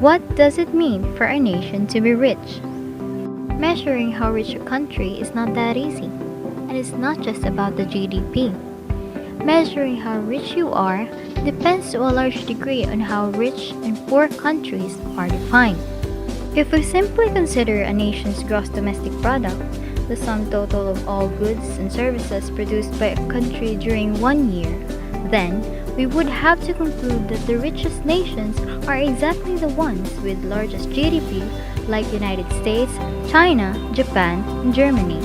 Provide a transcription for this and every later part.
What does it mean for a nation to be rich? Measuring how rich a country is not that easy, and it's not just about the GDP. Measuring how rich you are depends to a large degree on how rich and poor countries are defined. If we simply consider a nation's gross domestic product, the sum total of all goods and services produced by a country during one year, then we would have to conclude that the richest nations are exactly the ones with largest GDP like United States, China, Japan, and Germany.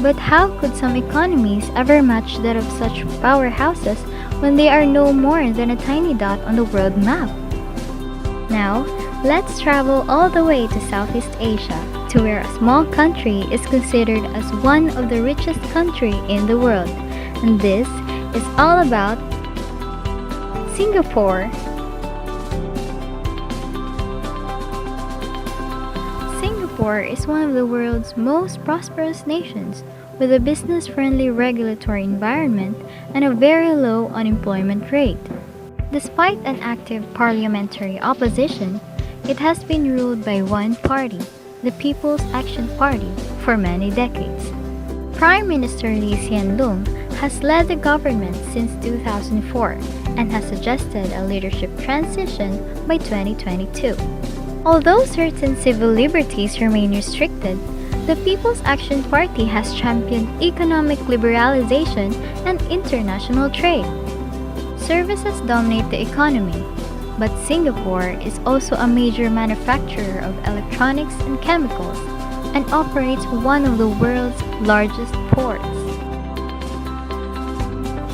But how could some economies ever match that of such powerhouses when they are no more than a tiny dot on the world map? Now, let's travel all the way to Southeast Asia, to where a small country is considered as one of the richest countries in the world. And this is all about Singapore. Singapore is one of the world's most prosperous nations, with a business-friendly regulatory environment and a very low unemployment rate. Despite an active parliamentary opposition, it has been ruled by one party, the People's Action Party, for many decades. Prime Minister Lee Hsien Loong has led the government since 2004 and has suggested a leadership transition by 2022. Although certain civil liberties remain restricted, the People's Action Party has championed economic liberalization and international trade. Services dominate the economy, but Singapore is also a major manufacturer of electronics and chemicals and operates one of the world's largest ports.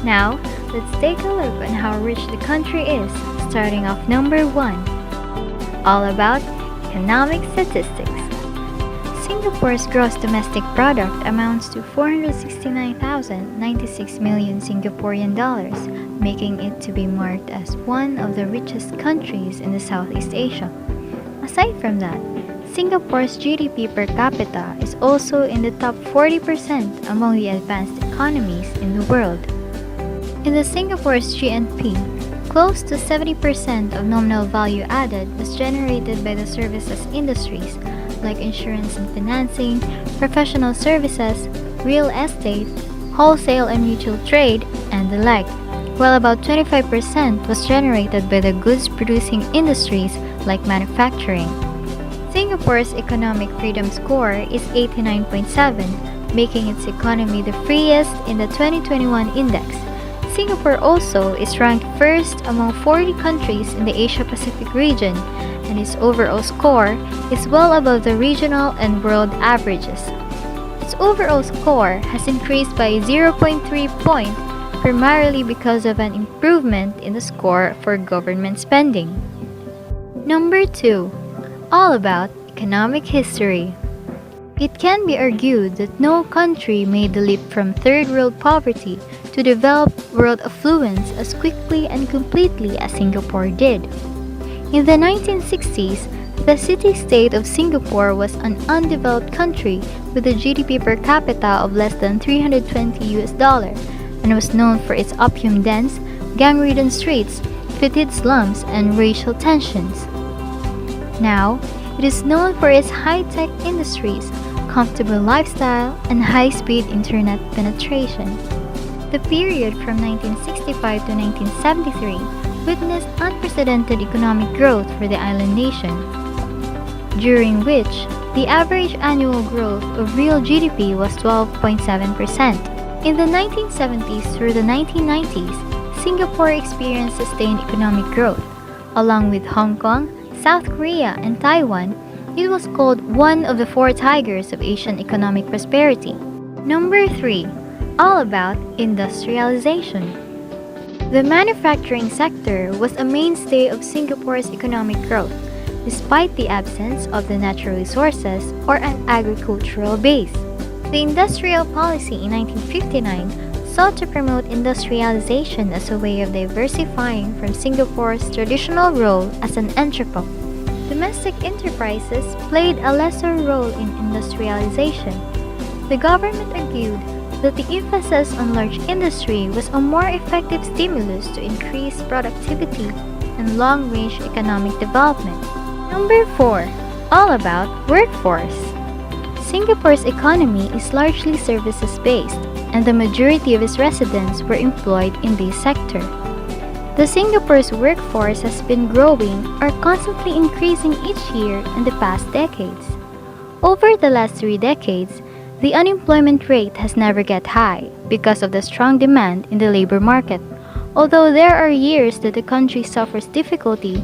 Now, let's take a look on how rich the country is, starting off number 1. All about economic statistics. Singapore's gross domestic product amounts to 469,096 million Singaporean dollars, making it to be marked as one of the richest countries in the Southeast Asia. Aside from that, Singapore's GDP per capita is also in the top 40% among the advanced economies in the world. In the Singapore's GNP, close to 70% of nominal value added was generated by the services industries like insurance and financing, professional services, real estate, wholesale and mutual trade, and the like, while about 25% was generated by the goods-producing industries like manufacturing. Singapore's economic freedom score is 89.7, making its economy the freest in the 2021 index. Singapore also is ranked first among 40 countries in the Asia-Pacific region, and its overall score is well above the regional and world averages. Its overall score has increased by 0.3 points, primarily because of an improvement in the score for government spending. Number 2. All about economic history. It can be argued that no country made the leap from third world poverty to developed world affluence as quickly and completely as Singapore did. In the 1960s, the city-state of Singapore was an undeveloped country with a GDP per capita of less than $320 and was known for its opium dens, gang-ridden streets, fetid slums, and racial tensions. Now, it is known for its high-tech industries, comfortable lifestyle, and high-speed internet penetration. The period from 1965 to 1973 witnessed unprecedented economic growth for the island nation, during which the average annual growth of real GDP was 12.7%. In the 1970s through the 1990s, Singapore experienced sustained economic growth. Along with Hong Kong, South Korea, and Taiwan, it was called one of the four tigers of Asian economic prosperity. Number 3. All about industrialization. The manufacturing sector was a mainstay of Singapore's economic growth, despite the absence of the natural resources or an agricultural base. The industrial policy in 1959 sought to promote industrialization as a way of diversifying from Singapore's traditional role as an entrepot. Domestic enterprises played a lesser role in industrialization. The government argued that the emphasis on large industry was a more effective stimulus to increase productivity and long-range economic development. Number 4. All about workforce. Singapore's economy is largely services-based, and the majority of its residents were employed in this sector. The Singapore's workforce has been growing or constantly increasing each year in the past decades. Over the last 3 decades, the unemployment rate has never get high because of the strong demand in the labor market. Although there are years that the country suffers difficulty,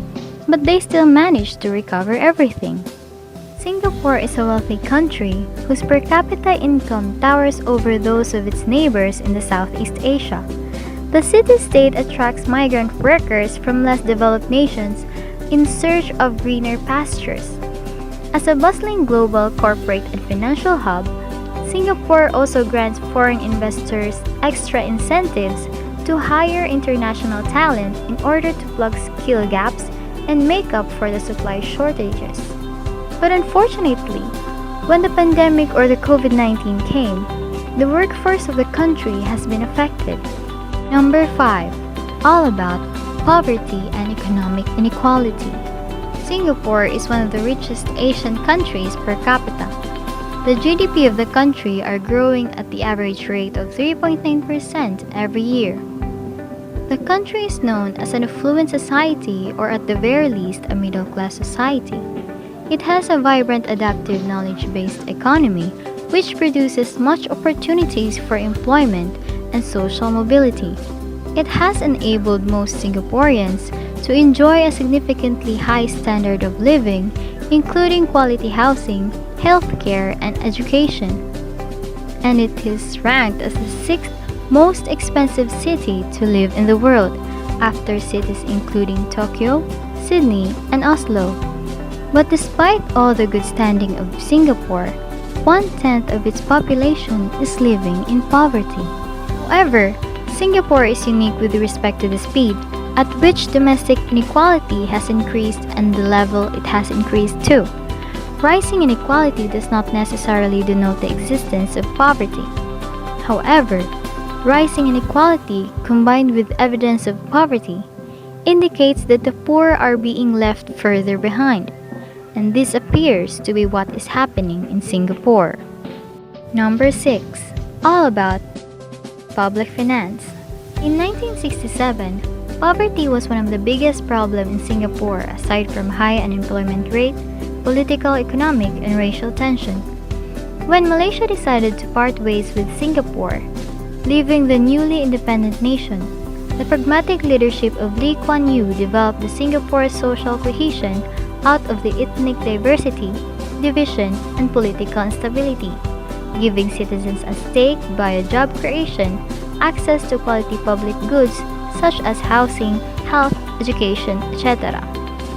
but they still manage to recover everything. Singapore is a wealthy country whose per capita income towers over those of its neighbors in the Southeast Asia. The city-state attracts migrant workers from less developed nations in search of greener pastures. As a bustling global corporate and financial hub, Singapore also grants foreign investors extra incentives to hire international talent in order to plug skill gaps and make up for the supply shortages. But unfortunately, when the pandemic or the COVID-19 came, the workforce of the country has been affected. Number 5. All about poverty and economic inequality. Singapore is one of the richest Asian countries per capita. The GDP of the country are growing at the average rate of 3.9% every year. The country is known as an affluent society, or at the very least a middle-class society. It has a vibrant adaptive knowledge-based economy which produces much opportunities for employment and social mobility. It has enabled most Singaporeans to enjoy a significantly high standard of living, including quality housing, healthcare, and education. And it is ranked as the 6th most expensive city to live in the world, after cities including Tokyo, Sydney, and Oslo. But despite all the good standing of Singapore, 1/10 of its population is living in poverty. However, Singapore is unique with respect to the speed at which domestic inequality has increased and the level it has increased to. Rising inequality does not necessarily denote the existence of poverty. However, rising inequality combined with evidence of poverty indicates that the poor are being left further behind, and this appears to be what is happening in Singapore. Number 6. All about public finance. In 1967, poverty was one of the biggest problems in Singapore aside from high unemployment rate, political, economic, and racial tension. When Malaysia decided to part ways with Singapore, leaving the newly independent nation, the pragmatic leadership of Lee Kuan Yew developed the Singapore social cohesion out of the ethnic diversity, division, and political instability, giving citizens a stake via job creation, access to quality public goods such as housing, health, education, etc.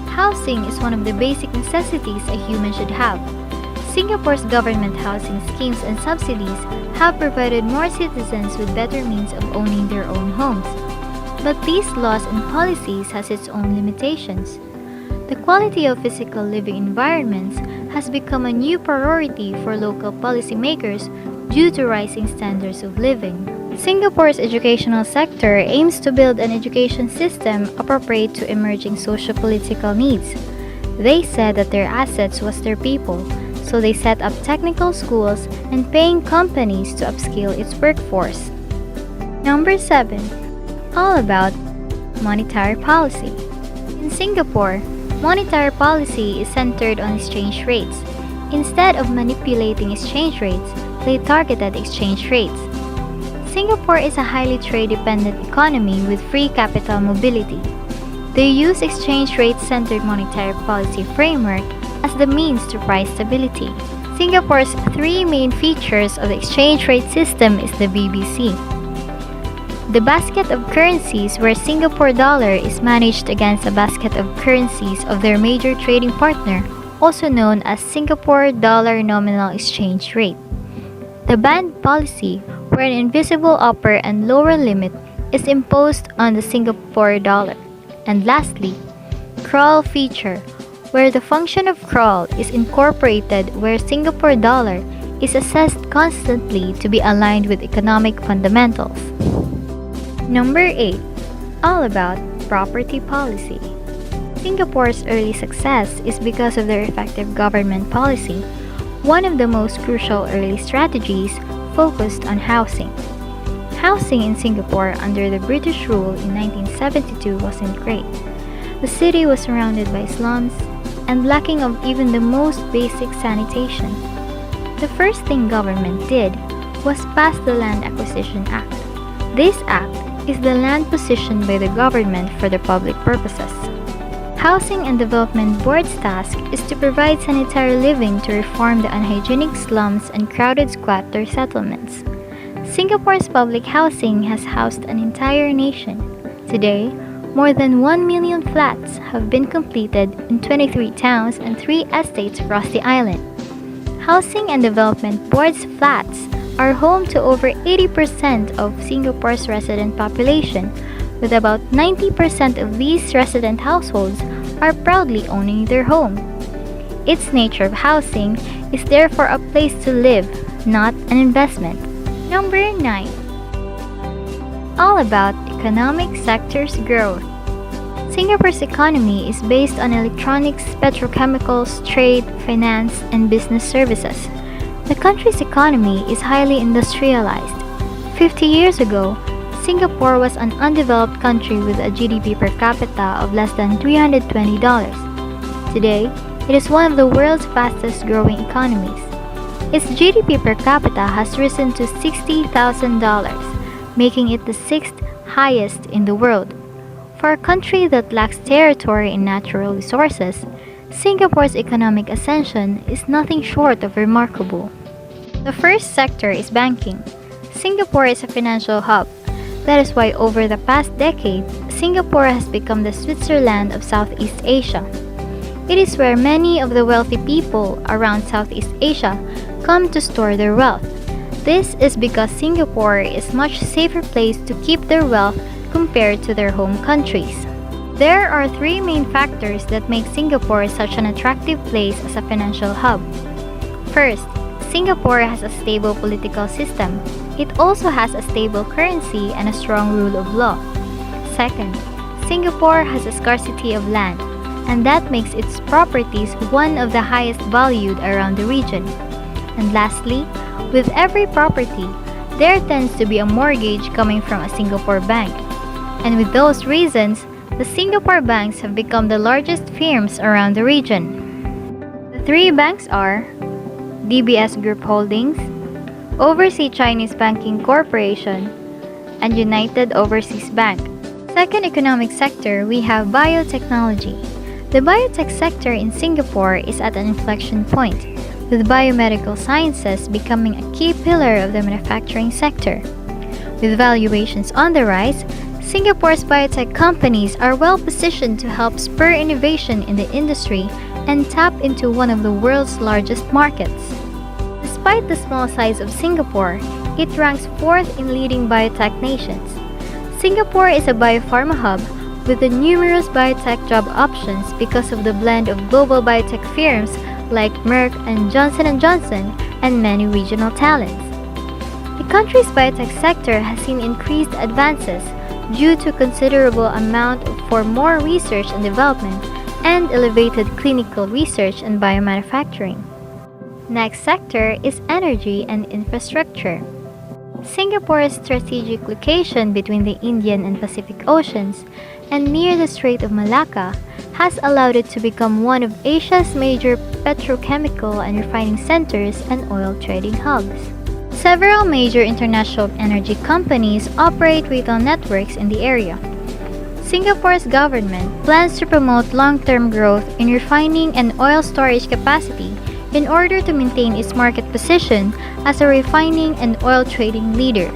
Housing is one of the basic necessities a human should have. Singapore's government housing schemes and subsidies have provided more citizens with better means of owning their own homes. But these laws and policies has its own limitations. The quality of physical living environments has become a new priority for local policymakers due to rising standards of living. Singapore's educational sector aims to build an education system appropriate to emerging socio-political needs. They said that their assets was their people, so they set up technical schools and paying companies to upskill its workforce. Number 7. All about monetary policy. In Singapore, monetary policy is centered on exchange rates. Instead of manipulating exchange rates, they targeted exchange rates. Singapore is a highly trade-dependent economy with free capital mobility. They use exchange rate-centered monetary policy framework as the means to price stability. Singapore's 3 main features of the exchange rate system is the BBC. The basket of currencies where Singapore dollar is managed against a basket of currencies of their major trading partner, also known as Singapore Dollar Nominal Exchange Rate. The band policy, where an invisible upper and lower limit is imposed on the Singapore dollar. And lastly, crawl feature, where the function of crawl is incorporated where Singapore dollar is assessed constantly to be aligned with economic fundamentals. Number 8. All about property policy. Singapore's early success is because of their effective government policy. One of the most crucial early strategies focused on housing. Housing in Singapore under the British rule in 1972 wasn't great. The city was surrounded by slums and lacking of even the most basic sanitation. The first thing government did was pass the Land Acquisition Act. This act is the land positioned by the government for the public purposes. Housing and Development Board's task is to provide sanitary living to reform the unhygienic slums and crowded squatter settlements. Singapore's public housing has housed an entire nation. Today, more than 1 million flats have been completed in 23 towns and 3 estates across the island. Housing and Development Board's flats are home to over 80% of Singapore's resident population, with about 90% of these resident households are proudly owning their home. Its nature of housing is therefore a place to live, not an investment. Number 9. All about economic sector's growth. Singapore's economy is based on electronics, petrochemicals, trade, finance, and business services. The country's economy is highly industrialized. 50 years ago, Singapore was an undeveloped country with a GDP per capita of less than $320. Today, it is one of the world's fastest growing economies. Its GDP per capita has risen to $60,000, making it the 6th highest in the world. For a country that lacks territory and natural resources, Singapore's economic ascension is nothing short of remarkable. The first sector is banking. Singapore is a financial hub. That is why over the past decade, Singapore has become the Switzerland of Southeast Asia. It is where many of the wealthy people around Southeast Asia come to store their wealth. This is because Singapore is a much safer place to keep their wealth compared to their home countries. There are 3 main factors that make Singapore such an attractive place as a financial hub. First, Singapore has a stable political system. It also has a stable currency and a strong rule of law. Second, Singapore has a scarcity of land, and that makes its properties one of the highest valued around the region. And lastly, with every property, there tends to be a mortgage coming from a Singapore bank. And with those reasons, the Singapore banks have become the largest firms around the region. The 3 banks are DBS Group Holdings, Overseas Chinese Banking Corporation, and United Overseas Bank. Second economic sector, we have biotechnology. The biotech sector in Singapore is at an inflection point, with biomedical sciences becoming a key pillar of the manufacturing sector. With valuations on the rise, Singapore's biotech companies are well positioned to help spur innovation in the industry and tap into one of the world's largest markets. Despite the small size of Singapore, it ranks 4th in leading biotech nations. Singapore is a biopharma hub with the numerous biotech job options because of the blend of global biotech firms like Merck and Johnson & Johnson and many regional talents. The country's biotech sector has seen increased advances due to considerable amount for more research and development and elevated clinical research and biomanufacturing. Next sector is energy and infrastructure. Singapore's strategic location between the Indian and Pacific Oceans and near the Strait of Malacca has allowed it to become one of Asia's major petrochemical and refining centers and oil trading hubs. Several major international energy companies operate retail networks in the area. Singapore's government plans to promote long-term growth in refining and oil storage capacity in order to maintain its market position as a refining and oil trading leader.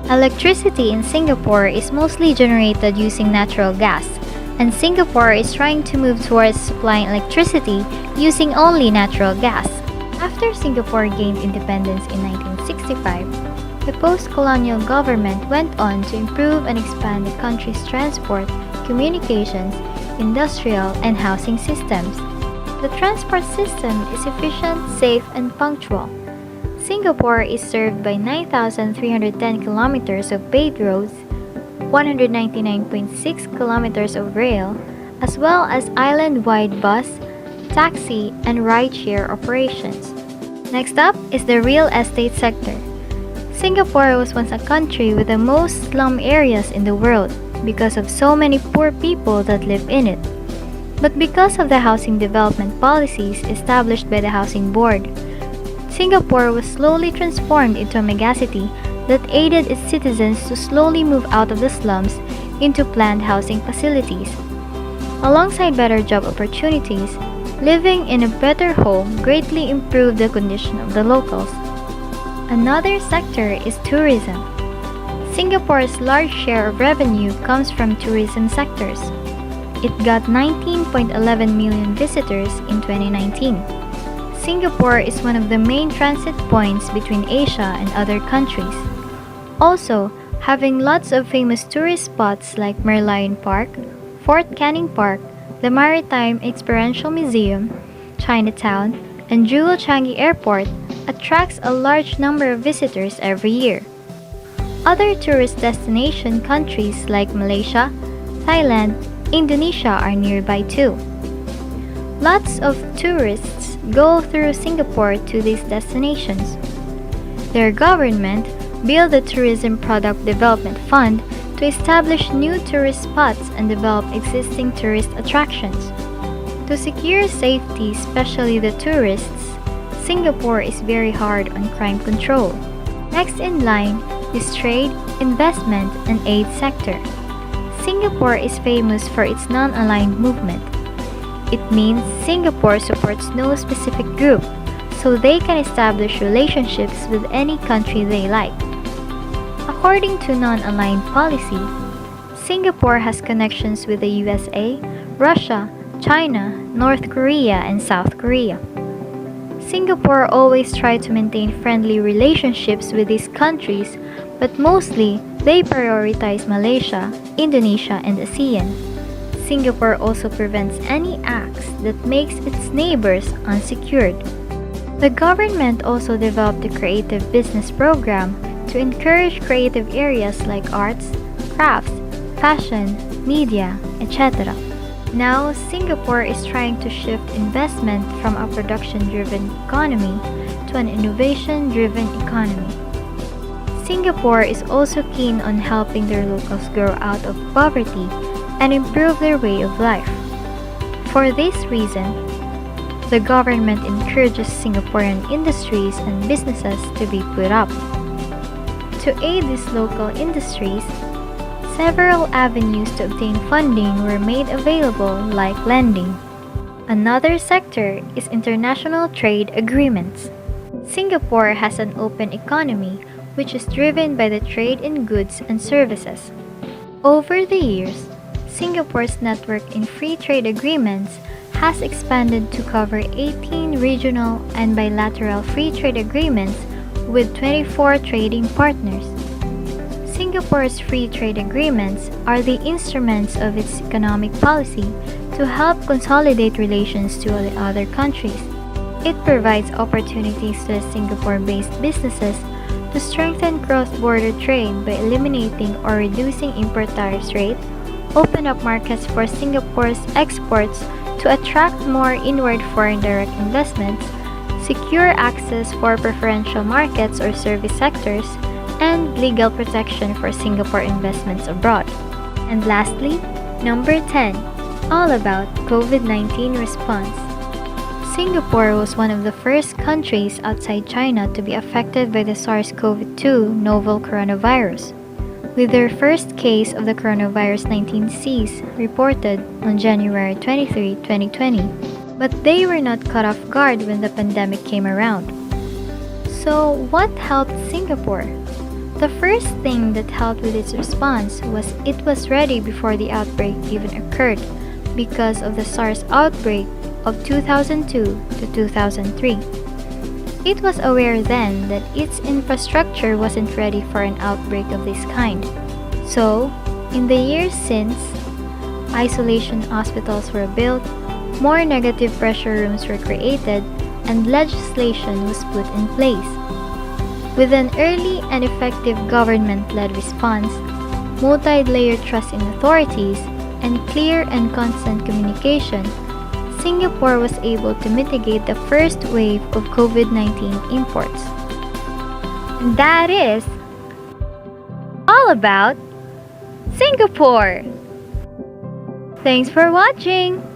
Electricity in Singapore is mostly generated using natural gas, and Singapore is trying to move towards supplying electricity using only natural gas. After Singapore gained independence in 1965, the post-colonial government went on to improve and expand the country's transport, communications, industrial, and housing systems. The transport system is efficient, safe, and punctual. Singapore is served by 9,310 kilometers of paved roads, 199.6 kilometers of rail, as well as island-wide bus, taxi, and rideshare operations. Next up is the real estate sector. Singapore was once a country with the most slum areas in the world because of so many poor people that live in it. But because of the housing development policies established by the Housing Board, Singapore was slowly transformed into a megacity that aided its citizens to slowly move out of the slums into planned housing facilities. Alongside better job opportunities, living in a better home greatly improved the condition of the locals. Another sector is tourism. Singapore's large share of revenue comes from tourism sectors. It got 19.11 million visitors in 2019. Singapore is one of the main transit points between Asia and other countries. Also, having lots of famous tourist spots like Merlion Park, Fort Canning Park, the Maritime Experiential Museum, Chinatown, and Jewel Changi Airport attracts a large number of visitors every year. Other tourist destination countries like Malaysia, Thailand, Indonesia are nearby too. Lots of tourists go through Singapore to these destinations. Their government built the Tourism Product Development Fund to establish new tourist spots and develop existing tourist attractions. To secure safety, especially the tourists, Singapore is very hard on crime control. Next in line is trade, investment, and aid sector. Singapore is famous for its non-aligned movement. It means Singapore supports no specific group, so they can establish relationships with any country they like. According to non-aligned policy, Singapore has connections with the USA, Russia, China, North Korea, and South Korea. Singapore always tried to maintain friendly relationships with these countries, but mostly they prioritize Malaysia, Indonesia, and ASEAN. Singapore also prevents any acts that makes its neighbors unsecured. The government also developed the Creative Business Program to encourage creative areas like arts, crafts, fashion, media, etc. Now, Singapore is trying to shift investment from a production-driven economy to an innovation-driven economy. Singapore is also keen on helping their locals grow out of poverty and improve their way of life. For this reason, the government encourages Singaporean industries and businesses to be put up. To aid these local industries, several avenues to obtain funding were made available, like lending. Another sector is international trade agreements. Singapore has an open economy which is driven by the trade in goods and services. Over the years, Singapore's network in free trade agreements has expanded to cover 18 regional and bilateral free trade agreements with 24 trading partners. Singapore's free trade agreements are the instruments of its economic policy to help consolidate relations to the other countries. It provides opportunities to the Singapore-based businesses to strengthen cross-border trade by eliminating or reducing import tariff rate, open up markets for Singapore's exports to attract more inward foreign direct investments, secure access for preferential markets or service sectors, and legal protection for Singapore investments abroad. And lastly, number 10, all about COVID-19 response. Singapore was one of the first countries outside China to be affected by the SARS-CoV-2 novel coronavirus, with their first case of the coronavirus 19Cs reported on January 23, 2020. But they were not caught off guard when the pandemic came around. So, what helped Singapore? The first thing that helped with its response was it was ready before the outbreak even occurred because of the SARS outbreak of 2002 to 2003. It was aware then that its infrastructure wasn't ready for an outbreak of this kind. So, in the years since, isolation hospitals were built, more negative pressure rooms were created, and legislation was put in place. With an early and effective government-led response, multi-layered trust in authorities, and clear and constant communication, Singapore was able to mitigate the first wave of COVID-19 imports. And that is all about Singapore! Thanks for watching!